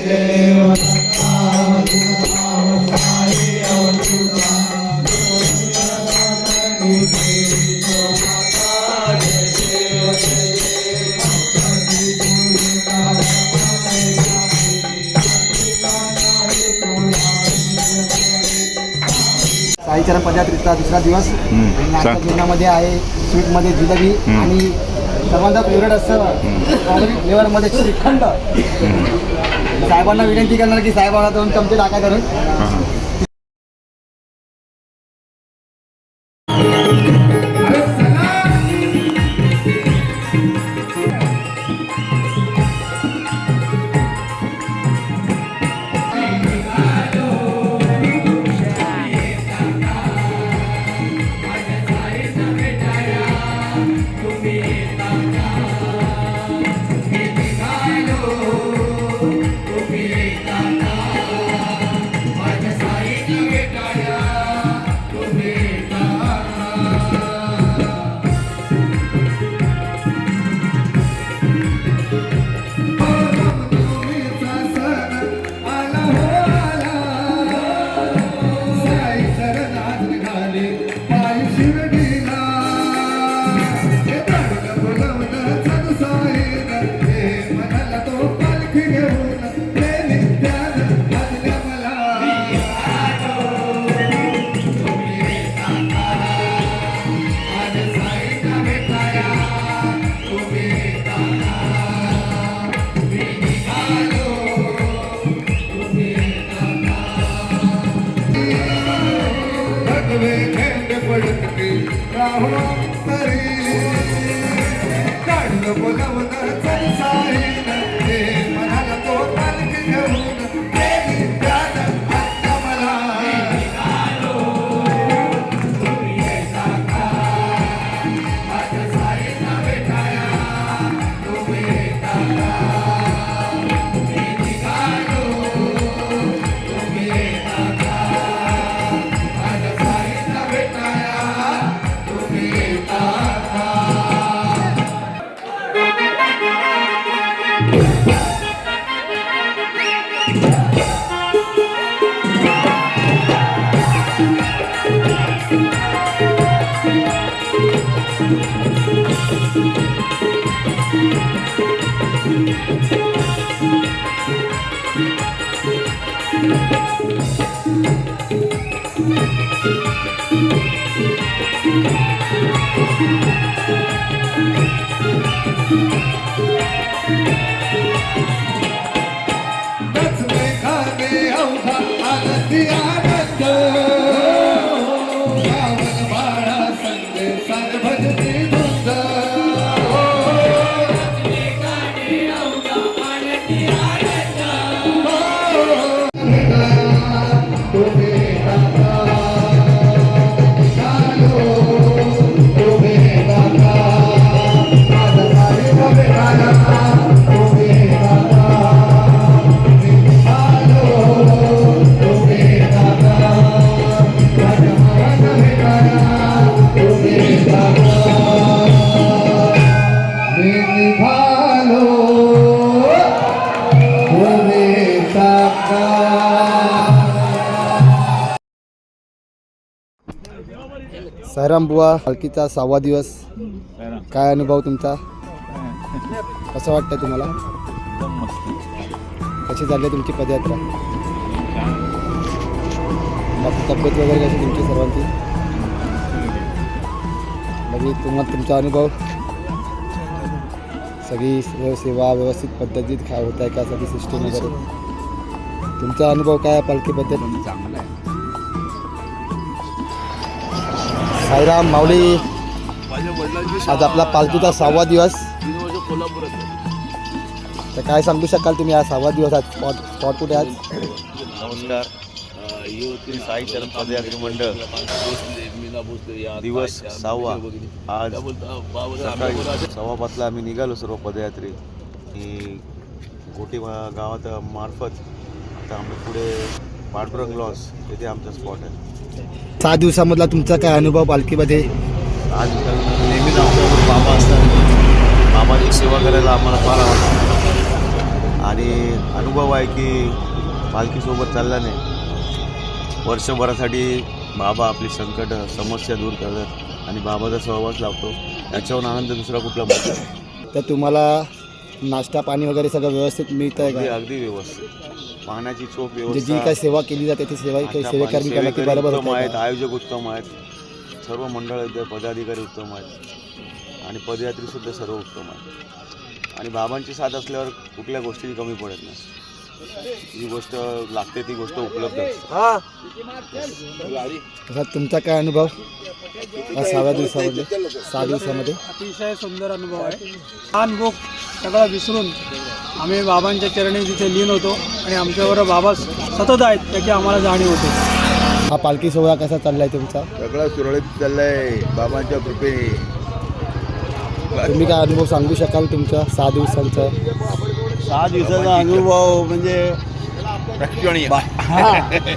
साईचरण पदयात्रेचा दुसरा दिवस आणि नाश्ता जेवणामध्ये आहे स्वीटमध्ये जिलेबी आणि सर्वांचा फेवरेट असं स्ट्रॉबेरी फ्लेवरमध्ये श्रीखंड. साहेबांना विनंती करणार की साहेबांना 2 चमचे टाका करून. साईराम बुवा, पालखीचा 6वा दिवस, काय अनुभव तुमचा? कसं वाटतं तुम्हाला? कशी झाली तुमची पदयात्रा? बाकी तब्येत वगैरे कशी तुमची सर्वांची? म्हणजे तुम्हाला तुमचा अनुभव, सगळी सेवा व्यवस्थित पद्धतीत काय होत आहे का, सगळी सिस्टीम वगैरे, तुमचा अनुभव काय आहे पालखीबद्दल? चांगला आहे. साईराम माऊली, आज आपला पालखीचा 6वा दिवस, तर काय सांगू शकाल तुम्ही? आज 6वा दिवस, आज स्पॉट कुठे आज? नमस्कार. साईचरण पदयात्री मंडळ दिवस 6वा. आज सकाळी 6:15 आम्ही निघालो सर्व पदयात्री. गोटी गावात मार्फत आता आम्ही पुढे पांडुरंग लॉन्स येथे आमचा स्पॉट आहे. 6 दिवसामधला तुमचा काय अनुभव पालखीमध्ये? आज नेहमीच आमच्याबरोबर बाबा असतात. बाबाची सेवा करायला आम्हाला फार आवडतं आणि अनुभव आहे की पालखीसोबत चालल्याने वर्षभरासाठी बाबा आपली संकट समस्या दूर करतात आणि बाबाचा सहवास लावतो. याच्याहून आनंद दुसरा कुठला मिळतो. तर तुम्हाला नाश्ता पाणी वगैरे सगळं व्यवस्थित मिळतं आहे अगदी का? अगदी व्यवस्थित, पाण्याची चोख म्हणजे जी व्यवस्था, काय सेवा केली जाते ती सेवेकरी ती बरोबर उत्तम होते आहेत, का? आयोजक उत्तम आहेत, सर्व मंडळ पदाधिकारी उत्तम आहेत आणि पदयात्री सुद्धा सर्व उत्तम आहेत. आणि बाबांची साथ असल्यावर कुठल्या गोष्टीची कमी पडत नाही. जी गोष्ट लागते ती गोष्ट उपलब्ध असते. तसा तुमचा काय अनुभव या 6 दिवसामध्ये 6 दिवसामध्ये? अतिशय सुंदर अनुभव आहे. हा अनुभव सगळा विसरून आम्ही बाबांच्या चरणी तिथे लीन होतो आणि आमच्याबरोबर बाबा सतत आहेत त्याची आम्हाला जाणीव होते. हा पालखी सोहळा कसा चाललाय तुमचा? सगळं सुरळीत चाललंय बाबांच्या कृपेने. तुम्ही काय अनुभव सांगू शकाल तुमचा 6 दिवसांचा? 6 दिवसाचा अनुभव म्हणजे प्रेक्षणीय.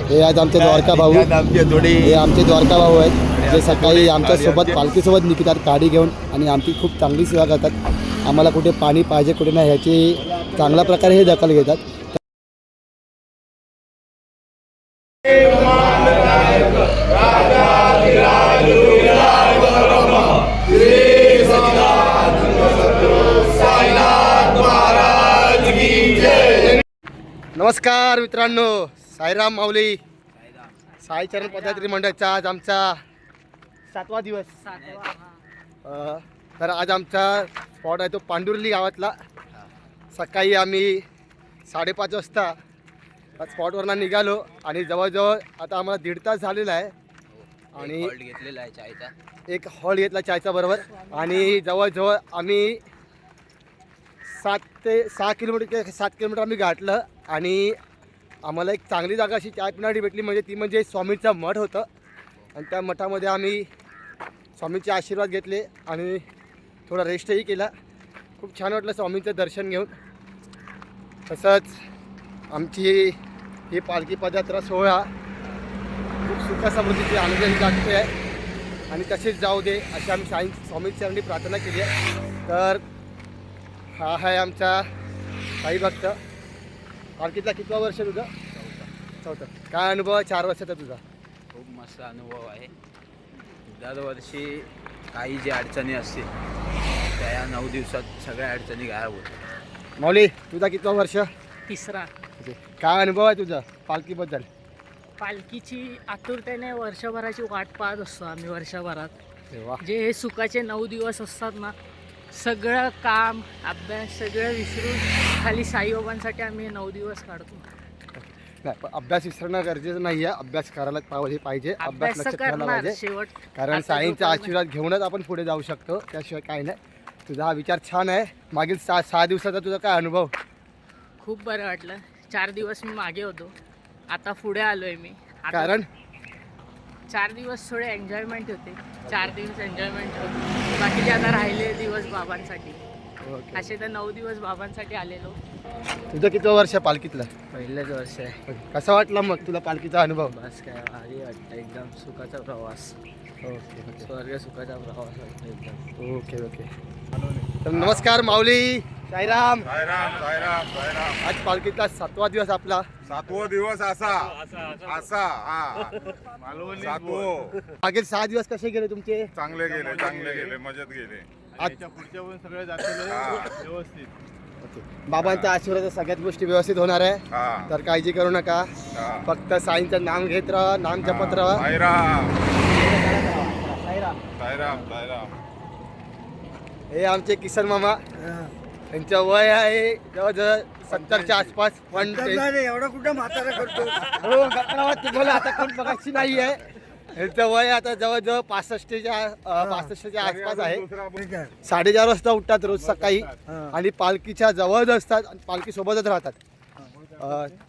हे आज आमचे द्वारका भाऊ, त्यात आमचे थोडी हे आमचे द्वारका भाऊ आहेत जे सकाळी आमच्यासोबत पालखीसोबत निघतात गाडी घेऊन आणि आमची खूप चांगली सेवा करतात. आम्हाला कुठे पाणी पाहिजे कुठे नाही ह्याची चांगल्या प्रकारे हे दखल घेतात. नमस्कार मित्रांनो, साईराम माऊली साईचरण पदयात्री मंडळाचा आज आमचा 7वा दिवस. तर आज आमचा स्पॉट आहे तो पांडुर्ली गावातला. सकाळी आम्ही 5:30 वाजता स्पॉटवरनं निघालो आणि जवळजवळ आता आम्हाला 1.5 तास झालेला आहे आणि घेतलेला आहे चायचा. एक हॉल घेतला चायचा बरोबर आणि जवळजवळ आम्ही 7 ते 6 किलोमीटर 7 किलोमीटर आम्ही गाठलं आणि आम्हाला एक चांगली जागा अशी चाय पिणारी भेटली म्हणजे स्वामींचं मठ होतं आणि त्या मठामध्ये आम्ही स्वामींचे आशीर्वाद घेतले आणि थोडा रेस्टही केला. खूप छान वाटलं स्वामींचं दर्शन घेऊन. तसंच आमची ही पालखी पदयात्रा सोहळा खूप सुखसमृद्धीची आनंदाने जागते आहे आणि तसेच जाऊ दे अशी आम्ही स्वामींची प्रार्थना केली आहे. तर हा आहे आमचा साई भक्त. पालखीतला कितवा वर्ष तुझं? चौथं. काय अनुभव आहे 4 वर्षाचा तुझा? खूप मस्त अनुभव आहे. दरवर्षी काही जी अडचणी असतील त्या या 9 दिवसात सगळ्या अडचणी गायब होतात. माऊली तुझा कितवा वर्ष? 3रा. काय अनुभव आहे तुझा पालखीबद्दल? पालखीची आतुरतेने वर्षभराची वाट पाहत असतो आम्ही वर्षभरात. तेव्हा जे हे सुखाचे 9 दिवस असतात ना, सगळं काम अभ्यास सगळं विसरून खाली साईबाबांसाठी आम्ही हे 9 दिवस काढतो. नाही पण अभ्यास विसरणं गरजेचं नाही आहे. अभ्यास करायला पाहिजे. अभ्यास अभ्यास लक्षात ठेवायला करणार पाहिजे शेवट. कारण आता साईंचा जोपर्यंत- आशीर्वाद घेऊनच आपण पुढे जाऊ शकतो. त्याशिवाय काय नाही. तुझा हा विचार छान आहे. मागील 6 दिवसाचा तुझा काय अनुभव? खूप बरं वाटलं. 4 दिवस मी मागे होतो, आता पुढे आलोय मी. आता कारण 4 दिवस थोडे एन्जॉयमेंट होते. 4 दिवस एन्जॉयमेंट होते, बाकीचे आता राहिले दिवस बाबांसाठी. ओके. असे तर 9 दिवस बाबांसाठी आलेलो. तुझं कितवं वर्ष पालखीतलं? पहिलंच वर्ष आहे. कसा वाटला मग तुला पालखीचा अनुभव? बस काय भारी वाटतं. एकदम सुखाचा प्रवास, ओके स्वर्ग सुखाचा प्रवास वाटतो एकदम. ओके. तर नमस्कार माऊली, साईराम. आज पालखीतला 7वा दिवस आपला. 7वा दिवस असा सातवो. मागील 6 दिवस कसे गेले तुमचे? चांगले गेले मजेत गेले. आज पुढच्या पण सगळे व्यवस्थित. ओके. बाबांचा आशीर्वाद सगळ्यात गोष्टी व्यवस्थित होणार आहे. हा तर काळजी करू नका. हा. फक्त साईंचं नाम घेत राहा, नाम जपत राहा. साईराम साईराम. साईराम साईराम. हे आमचे किसन मामा. त्यांचं वय आहे जवळजवळ 70च्या आसपास. पण एवढा कुठं म्हातारा करतो. हो गप्पावत तुम्हाला आता कोण बघायची नाही आहे. यांचं वय आता जवळजवळ 65च्या आसपास आहे. 4:30 वाजता उठतात रोज सकाळी आणि पालखीच्या जवळच असतात आणि पालखी सोबतच राहतात.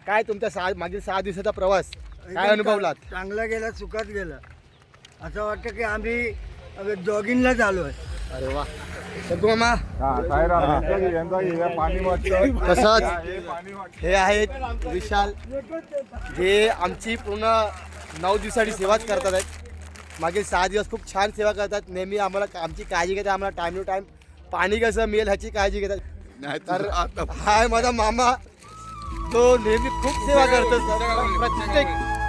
काय तुमच्या मागील 6 दिवसाचा प्रवास काय अनुभवलात? चांगला गेला, सुखात गेला. असं वाटतं की आम्ही जॉगिंगला चालू आहे. अरे वा. सगळं मामा पाणी वाटतं. तसंच हे आहेत विशाल, जे आमची पूर्ण 9 दिवसाची सेवाच करतात आहेत. मागील 6 दिवस खूप छान सेवा करतात. नेहमी आम्हाला आमची काळजी घेतात. आम्हाला टाईम टू टाईम पाणी कसं मिळेल ह्याची काळजी घेतात. तर हा आहे माझा मामा तो नेहमी खूप सेवा करतो सर.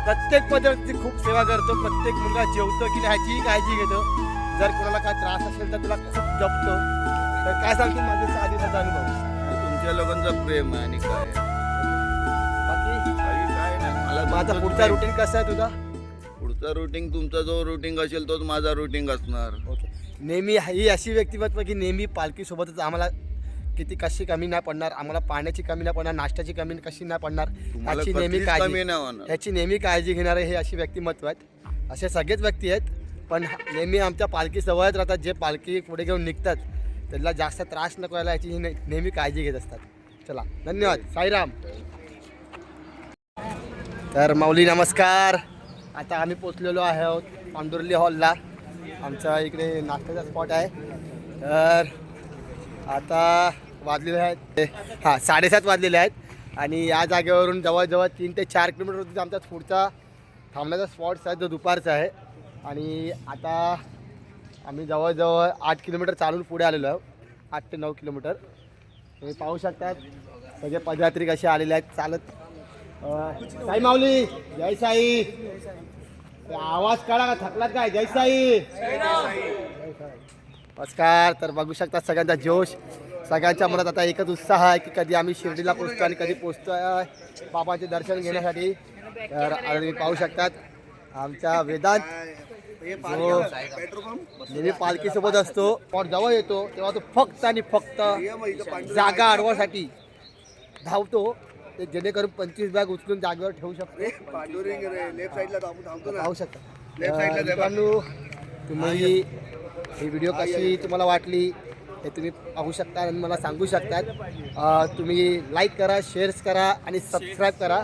प्रत्येक पद्धतीची खूप सेवा करतो. प्रत्येक मुलगा जेवतो की नाही ह्याचीही काळजी घेतो. जर कोणाला काय त्रास असेल तर तुला खूप जपतो. तर काय सांगतील माझे 6 दिवसाचा अनुभव? तुमच्या लोकांचं प्रेम आहे आणि काय बाकी काय नाही मला माझा पुढचा रुटीन कसा आहे तुझा? पुढचा रुटीन तुमचा जो रुटीन असेल तोच माझा रुटीन असणार. ओके. नेहमी ही अशी व्यक्तिमत्व की नेहमी पालखीसोबतच आम्हाला कशी कमी नाही पडणार, आम्हाला पाण्याची कमी नाही पडणार, नाश्त्याची कमी कशी नाही पडणार, तुम्हाला याची नेहमी कसलीच काळजी कमी नाही होणार. याची नेहमी काळजी घेणारे हे अशी व्यक्तिमत्व आहेत. असे सगळेच व्यक्ती आहेत, पण नेहमी आमच्या पालखी सवयच राहतात. जे पालखी पुढे घेऊन निघतात त्यांना जास्त त्रास नको व्हायला याची नेहमी काळजी घेत असतात. चला, धन्यवाद. साईराम. तर माऊली नमस्कार. आता आम्ही पोचलेलो आहोत पांडुर्ली हॉलला. आमच्या इकडे नाश्त्याचा स्पॉट आहे. तर आता वाजलेले आहेत 7:30 वाजलेले आहेत आणि या जागेवरून जवळजवळ 3 ते 4 किलोमीटर आमचा पुढचा थांबण्याचा स्पॉट्स आहे जो दुपारचा आहे. आणि आता आम्ही जवळजवळ 8 किलोमीटर चालून पुढे आलेलो आहोत. 8 ते 9 किलोमीटर. तुम्ही पाहू शकतात सगळे पदयात्री कसे आलेले आहेत चालत. साई माऊली, जय साई. आवाज काढा का थकलात काय? जय साई. नमस्कार. तर बघू शकता सगळ्यांचा जोश, सगळ्यांच्या मनात आता एकच उत्साह आहे की कधी आम्ही शिर्डीला पोचतो आणि कधी पोचतो बाबांचे दर्शन घेण्यासाठी. तर आता तुम्ही पाहू शकतात आमचा वेदांत जो नेहमी पालखीसोबत असतो और जवळ येतो तेव्हा तो फक्त आणि फक्त जागा अडवासाठी धावतो, ते जेणेकरून 25 बॅग उचलून जागेवर ठेवू शकतो. पाहू शकता मित्रांनो, तुम्ही ही व्हिडिओ कशी तुम्हाला वाटली हे तुम्ही पाहू शकता आणि मला सांगू शकतात. तुम्ही लाईक करा, शेअर्स करा आणि सबस्क्राईब करा.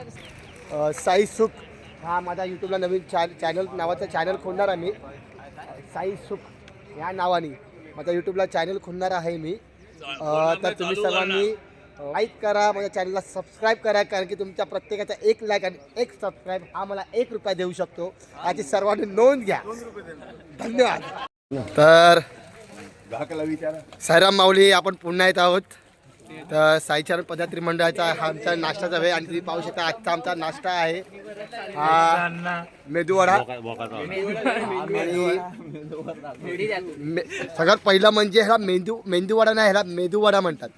साई सुख हा माझा यूट्यूबला नवीन चॅनल नावाचा चॅनल खोलणार आहे मी. साई सुख या नावाने माझा यूट्यूबला चॅनल खोलणार आहे मी. तर तुम्ही सर्वांनी लाईक करा, माझ्या चॅनलला सबस्क्राईब करा, कारण की तुमच्या प्रत्येकाचा 1 लाईक आणि 1 सबस्क्राईब हा मला ₹1 देऊ शकतो. याची सर्वांनी नोंद घ्या. धन्यवाद. तर साईराम माऊली आपण पुन्हा येत आहोत. तर साईचरण पदयात्री मंडळाचा हा आमचा नाश्ताचा वेळ आणि तुम्ही पाहू शकता आजचा आमचा नाश्ता आहे हा मेदूवडा. सगळ्यात पहिला म्हणजे ह्याला मेंदूवडा नाही, ह्याला मेदूवडा म्हणतात.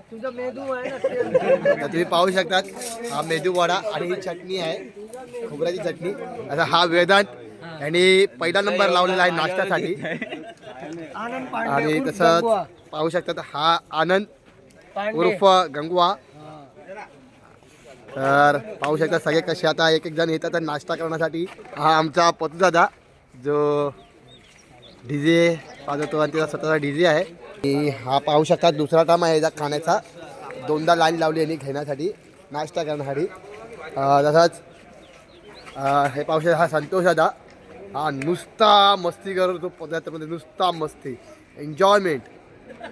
तर तुम्ही पाहू शकतात हा मेदूवडा आणि ही चटणी आहे खोबऱ्याची चटणी. आता हा वेदांत यांनी पहिला नंबर लावलेला आहे नाश्त्यासाठी. आणि तसंच पाहू शकतात हा आनंद उर्फ गंगवा. तर पाहू शकता सगळे कसे आता एक जण येतात नाश्ता करण्यासाठी. हा आमचा पतुदादा जो डीजे वाजवतो आणि त्याचा स्वतःचा डीजे आहे. आणि हा पाहू शकता दुसरा टाइम आहे याचा खाण्याचा. 2दा लाईन लावली यांनी घेण्यासाठी नाश्ता करण्यासाठी. तसंच हे पाहू शकता हा संतोष दादा. हा नुसता मस्ती करतो पदार्थामध्ये, नुसता मस्ती, एन्जॉयमेंट,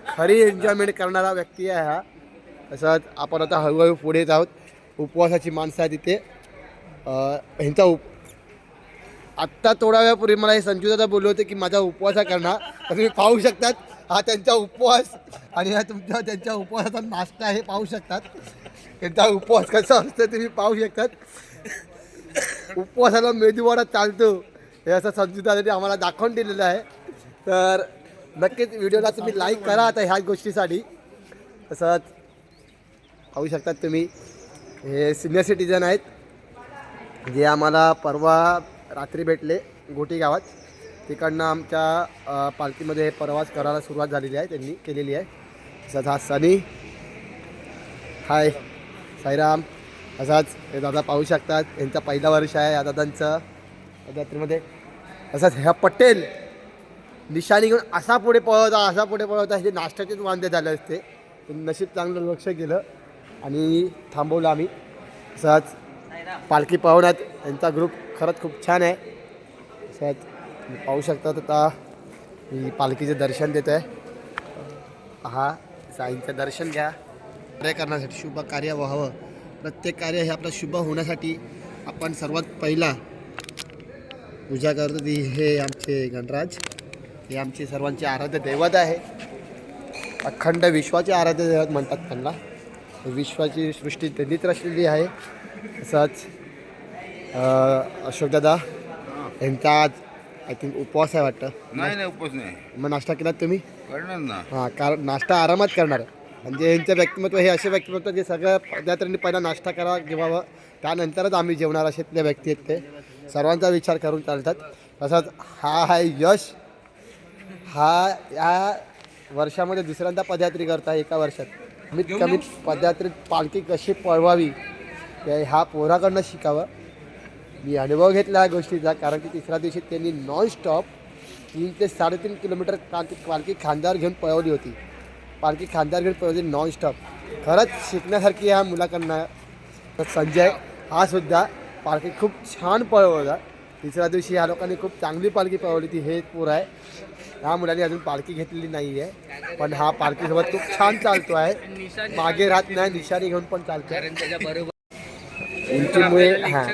खरी एन्जॉयमेंट करणारा व्यक्ती आहे हा. तसंच आपण आता हळूहळू पुढे येत आहोत. उपवासाची माणसं आहे तिथे. ह्यांचा आत्ता थोड्या वेळापूर्वी मला हे संजूदादा बोलले होते की माझा उपवास करणार. तर तुम्ही पाहू शकतात हा त्यांचा उपवास आणि हा त्यांच्या उपवासाचा नाश्ता हे पाहू शकतात. त्यांचा उपवास कसा असतो तुम्ही पाहू शकतात. उपवासाला मेदूवडा चालतो हे असं संजूदादाने आम्हाला दाखवून दिलेलं आहे. तर नक्कीच व्हिडिओला तुम्ही लाईक करा आता ह्याच गोष्टीसाठी. तसंच पाहू शकतात तुम्ही हे सिनियर सिटीजन आहेत जे आम्हाला परवा रात्री भेटले गोटी गावात. तिकडनं आमच्या पालखीमध्ये प्रवास करायला सुरुवात झालेली आहे, त्यांनी केलेली आहे. तसंच हा सनी, हाय साईराम. असाच हे दादा पाहू शकतात यांचा पहिला वर्ष आहे या दादांचं पदयात्रेमध्ये. तसंच ह्या पटेल निशाणी घेऊन असा पुढे पळवता हे नाश्त्याचेच वांदे झाले असते. नशीब चांगलं लक्ष केलं आणि थांबवलं आम्ही. तसंच पालखी पळवण्यात यांचा ग्रुप खरंच खूप छान आहे. तसंच पाहू शकतात आता मी पालखीचं दर्शन देत आहे. हा साईंचं दर्शन घ्या. कार्य करण्यासाठी शुभ कार्य व्हावं. प्रत्येक कार्य हे आपलं शुभ होण्यासाठी आपण सर्वात पहिला पूजा करतो ती हे आमचे गणराज. हे आमचे सर्वांचे आराध्य दैवत आहे. अखंड विश्वाचे आराध्य दैवत म्हणतात त्यांना. विश्वाची सृष्टी त्यांनीच रचलेली आहे. तसंच अशोकदादा यांचा आज आय थिंक उपवास आहे वाटतं. नाही उपवास नाही मग नाश्ता केलात तुम्ही? करणार ना. हां, कारण नाश्ता आरामात करणार. म्हणजे यांचं व्यक्तिमत्व हे असे व्यक्तिमत्व जे सगळ्या पदार्थांनी पहिला नाश्ता करा जेवावं, त्यानंतरच आम्ही जेवणार असेतले व्यक्ती आहेत ते. सर्वांचा विचार करून चालतात. तसंच हा आहे यश. हा या वर्षामध्ये दुसऱ्यांदा पदयात्री करता एका वर्षात. कमीत कमी पदयात्रेत पालखी कशी पळवावी ते ह्या पोराकडनं शिकावं. मी अनुभव घेतला या गोष्टीचा, कारण की तिसऱ्या दिवशी त्यांनी नॉनस्टॉप 3 ते 3.5 किलोमीटर पालखी खांद्यावर घेऊन पळवली होती. पालखी खांद्यावर घेऊन पळवली नॉनस्टॉप. खरंच शिकण्यासारखी ह्या मुलाकडनं. तर संजय हा सुद्धा पालखी खूप छान पळवला. तिसऱ्या दिवशी ह्या लोकांनी खूप चांगली पालखी पळवली ती. हे पोर आहे. ह्या मुलांनी अजून पालखी घेतलेली नाही आहे, पण हा पालखीसोबत खूप छान चालतो आहे. मागे राहत नाही, निशाणी घेऊन पण चालतो. उंचीमुळे हां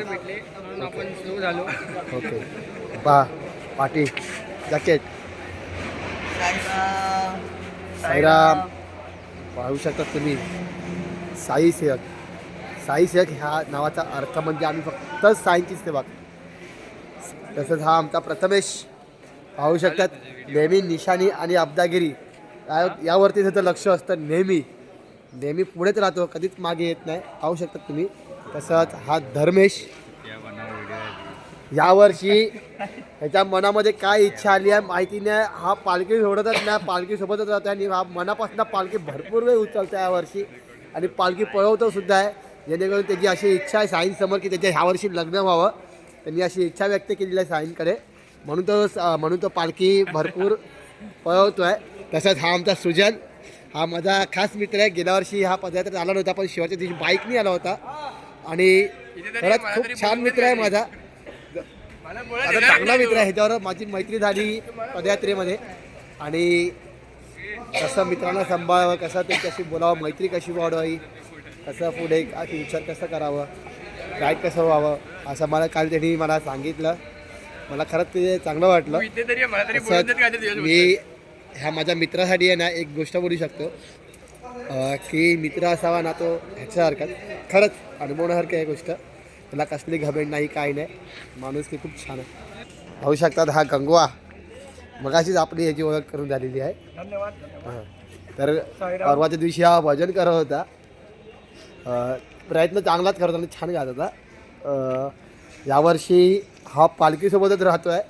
ओके. पाटी जॅकेट साईराम पाहू शकता तुम्ही. साई सेवक. साई सेवक ह्या नावाचा अर्थ म्हणजे आम्ही फक्त साईंची सेवा. तसंच हा आमचा प्रथमेश पाहू शकतात. नेहमी निशाणी आणि अब्दागिरी यावरती त्याचं लक्ष असतं. नेहमी पुढेच राहतो, कधीच मागे येत नाही. पाहू शकतात तुम्ही. तसंच हा धर्मेश. यावर्षी ह्याच्या मनामध्ये काय इच्छा आली आहे माहिती नाही. हा पालखी सोडतच नाही, पालखीसोबतच राहतो आणि हा मनापासून पालखी भरपूर वेळ उचलतो यावर्षी आणि पालखी पळवतो सुद्धा आहे. जेणेकरून त्याची अशी इच्छा आहे साईंसमोर की त्याच्या ह्यावर्षी लग्न व्हावं. त्यांनी अशी इच्छा व्यक्त केलेली आहे साईंकडे, म्हणून तो पालखी भरपूर पळवतो आहे. तसंच हा आमचा सुजन. हा माझा खास मित्र आहे. गेल्या वर्षी हा पदयात्रेत आला नव्हता, पण शेवटच्या दिवशी बाईकनी आला होता आणि खरंच खूप छान मित्र आहे माझा. आता चांगला मित्र आहे. ह्याच्यावर माझी मैत्री झाली पदयात्रेमध्ये. आणि कसं मित्रांना सांभाळावं, कसं त्यांच्याशी बोलावं, मैत्री कशी वाढवावी, कसं पुढे फ्युचर कसं करावं, गाईड कसं व्हावं, असं मला काल त्यांनी मला सांगितलं. मला खरंच ते चांगलं वाटलं. मी ह्या माझ्या मित्रासाठी आहे ना एक गोष्ट बोलू शकतो की मित्र असावा ना तो ह्याच्यासारखा. खरंच अनुभवण्यासारखी आहे गोष्ट. त्याला कसली घमेंड नाही, काही नाही. माणूस की खूप छान आहे. पाहू शकतात हा गंगवा. मगाशीच आपली ह्याची ओळख करून झालेली आहे. धन्यवाद. हां, तर परवाच्या दिवशी हा भजन करत होता. प्रयत्न चांगलाच करत होता, छान गात होता. यावर्षी हा पालखीसोबतच राहतो आहे.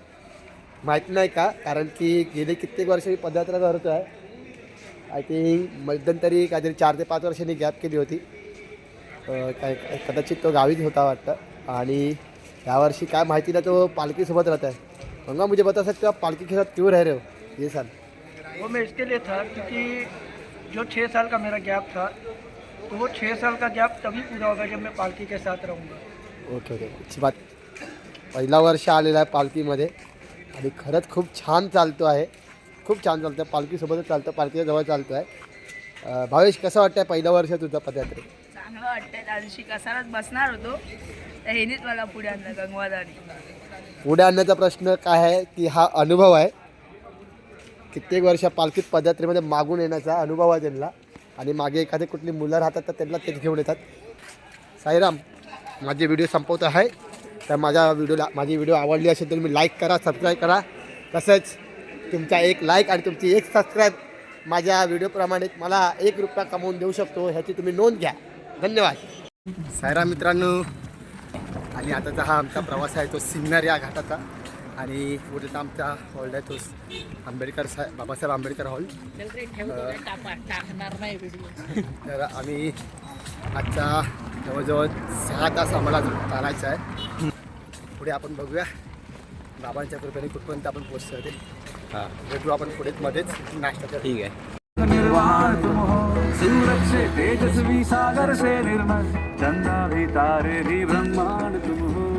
माहिती नाही का, कारण की गेले कित्येक वर्ष मी पदयात्रा करतो आहे. आय थिंक मध्यंतरी काहीतरी 4 ते 5 वर्षांनी गॅप केली होती. काय कदाचित तो गावीच होता वाटतं. आणि यावर्षी काय माहिती नाही, तो पालखीसोबत राहत आहे. गंगा मुझे बता सकते हो आप पालकी के साथ क्यों रह रहे हो ये साल? वो मैं इसके लिए था क्योंकि जो 6 साल का मेरा गैप था, तो वो 6 साल का गैप तभी पूरा होगा जब मैं पालकी के साथ रहूँगा. ओके अच्छी बात. पहिला वर्ष आलेला आहे पालखीमध्ये आणि खरंच खूप छान चालतो आहे. खूप छान चालतं. पालखीसोबतच चालतं, पालखीच्या जवळ चालतो आहे. भावेश कसं वाटतं पहिलं वर्ष तुझं पदयात्रेत? चांगलं वाटतंय. त्या दिवशी कसालाच बसणार होतो, तर हेनीच मला पुढे आणलं गंगवादानी. पुढे आणण्याचा प्रश्न काय आहे की हा अनुभव आहे. कित्येक वर्ष पालखीत पदयात्रेमध्ये मागून येण्याचा अनुभव आहे त्यांना. आणि मागे एखादी कुठली मुलं राहतात तर त्यांना तेच घेऊन येतात. साईराम, माझी व्हिडिओ संपवत आहे. तर माझी व्हिडिओ आवडली असेल तर तुम्ही लाईक करा, सबस्क्राईब करा. तसंच तुमचा एक लाईक आणि तुमची एक सबस्क्राईब माझ्या व्हिडिओप्रमाणे मला ₹1 कमवून देऊ शकतो, ह्याची तुम्ही नोंद घ्या. धन्यवाद. साईराम मित्रांनो, आणि आताचा हा आमचा प्रवास आहे तो सिन्नर या घाटाचा. आणि पुढचा आमचा हॉल आहे तो बाबासाहेब आंबेडकर हॉल. टाकणार नाही व्हिडिओ. तर आम्ही आजचा जवळजवळ 6 तास आम्हाला चालायचं आहे. पुढे आपण बघूया बाबांच्या कृपेने कुठपर्यंत आपण पोहोचतो ते. हां, भेटू आपण पुढेच मध्येच नाश्ता. ठीक आहे. सूरज से तेजस्वी सागर से निर्मल चंदा भी तारे भी ब्रह्मांड तुम हो.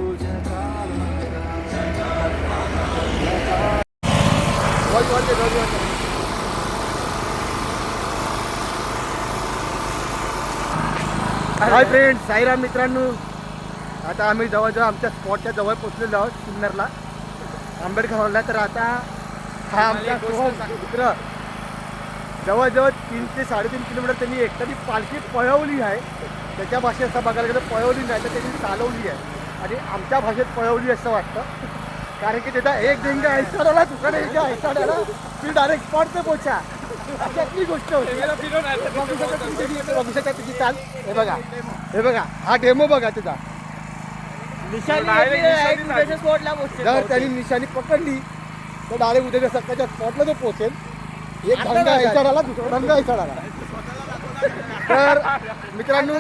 हाय फ्रेंड्स, साईराम मित्रांनो. आता आम्ही जवळजवळ आमच्या स्पॉटच्या जवळ पोचलेलो आहोत सिन्नरला, आंबेडकर हॉलला. तर आता हा आमचा मित्र जवळजवळ 3 ते 3.5 किलोमीटर त्यांनी एकट्याने पालखी पळवली आहे. त्याच्या भाषेत असं बघायला गेलं पळवली नाही तर त्यांनी चालवली आहे आणि आमच्या भाषेत पळवली असं वाटतं. कारण की त्याचा एक डेंगा ऐसाडाला दुसरा डेंगा ऐसाडाला ती डायरेक्ट स्पॉट पे पोचा अशातली गोष्ट होती. बघू शकता त्याची चाल. हे बघा हा डेमो बघा त्याचा. जर त्यांनी निशाणी पकडली तर डायरेक्ट उद्या सकाळच्या स्पॉटला तो पोचेल. एक ढंगा ऐसाडाला दुसरा ढंगा ऐसाडाला. तर मित्रांनो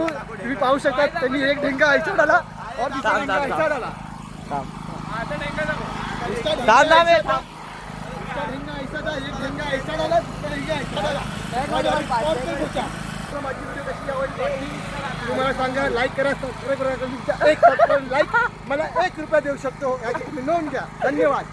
तुम्ही पाहू शकता त्यांनी एक ढेंगा ऐसाडाला और दुसरा ढेंगा ऐसाडाला. तुम्हाला सांगा लाईक करा सबस्क्राईब करा. तुमचा एक सबस्क्राईब लाईक मला 1 रुपया देऊ शकतो याची तुम्ही नोंद घ्या. धन्यवाद.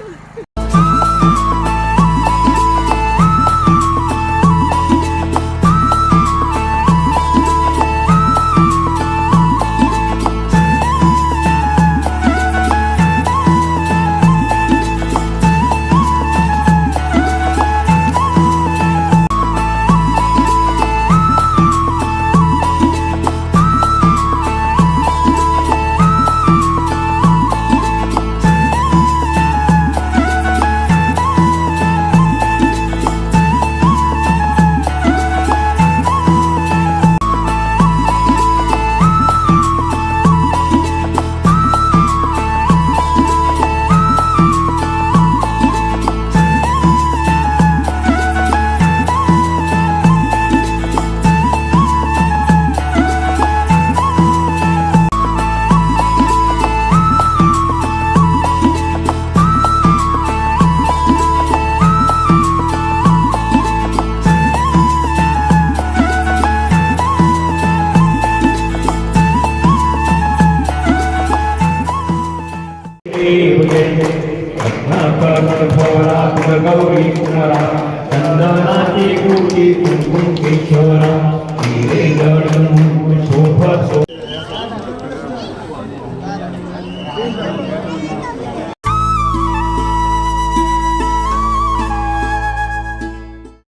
गौरी कुमारा चंदनाची कोटी कुंकुम किशोरा हिरे जड शोभा